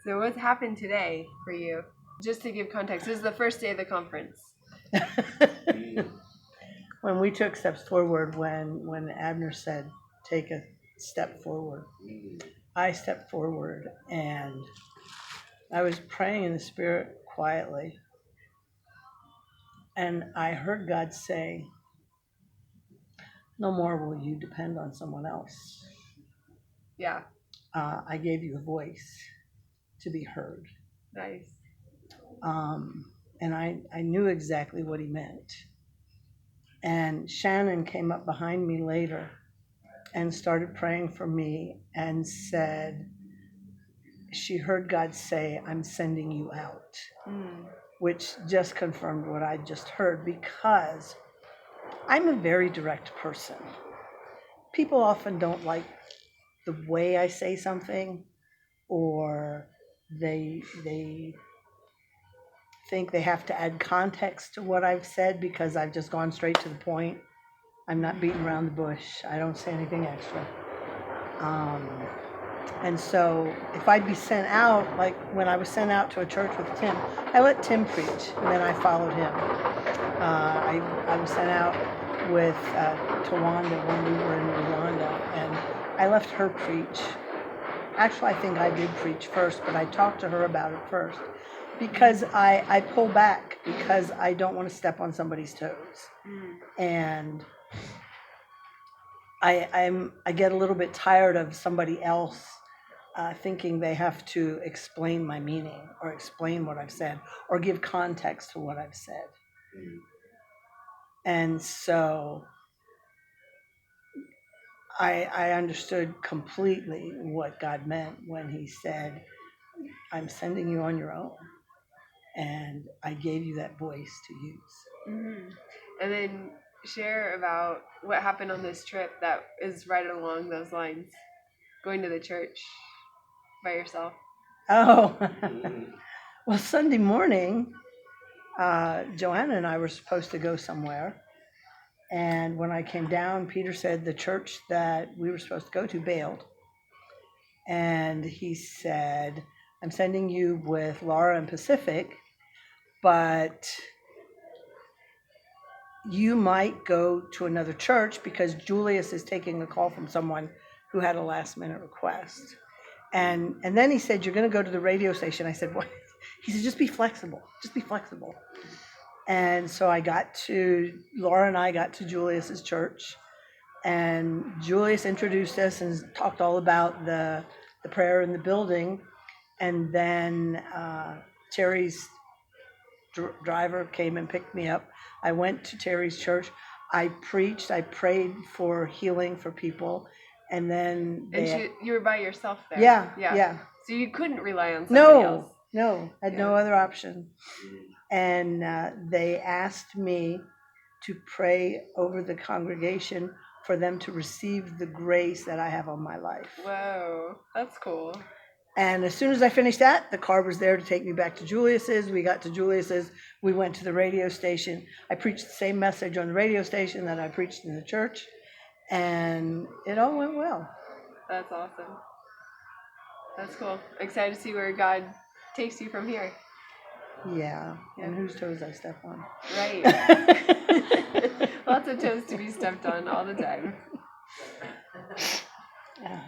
So what's happened today for you? Just to give context, this is the first day of the conference. When we took steps forward, when Abner said, take a step forward, I stepped forward and I was praying in the Spirit quietly. And I heard God say, no more will you depend on someone else. Yeah. I gave you a voice to be heard. Nice. And I knew exactly what he meant. And Shannon came up behind me later and started praying for me and said, she heard God say, I'm sending you out, which just confirmed what I just heard, because I'm a very direct person. People often don't like the way I say something, or they think they have to add context to what I've said because I've just gone straight to the point. I'm not beating around the bush. I don't say anything extra. And so if I'd be sent out, like when I was sent out to a church with Tim, I let Tim preach, and then I followed him. I was sent out with Tawanda when we were in Rwanda, and I left her preach. Actually, I think I did preach first, but I talked to her about it first, because I pull back because I don't want to step on somebody's toes. And I get a little bit tired of somebody else thinking they have to explain my meaning or explain what I've said or give context to what I've said. And so I understood completely what God meant when he said, I'm sending you on your own. And I gave you that voice to use. And then share about what happened on this trip that is right along those lines. Going to the church by yourself. Oh, well, Sunday morning, Joanna and I were supposed to go somewhere. And when I came down, Peter said the church that we were supposed to go to bailed. And he said, I'm sending you with Laura and Pacific, but you might go to another church because Julius is taking a call from someone who had a last minute request. And then he said, you're going to go to the radio station. I said, what? He said, just be flexible. Just be flexible. And so Laura and I got to Julius's church, and Julius introduced us and talked all about the prayer in the building. And then Terry's driver came and picked me up. I went to Terry's church. I preached. I prayed for healing for people. And then you were by yourself there. Yeah. So you couldn't rely on somebody else. No, I had no other option. And they asked me to pray over the congregation for them to receive the grace that I have on my life. Whoa, that's cool. And as soon as I finished that, the car was there to take me back to Julius's. We got to Julius's. We went to the radio station. I preached the same message on the radio station that I preached in the church. And it all went well. That's awesome. That's cool. Excited to see where God takes you from here. Yeah. And whose toes I step on. Right. Lots of toes to be stepped on all the time. Yeah.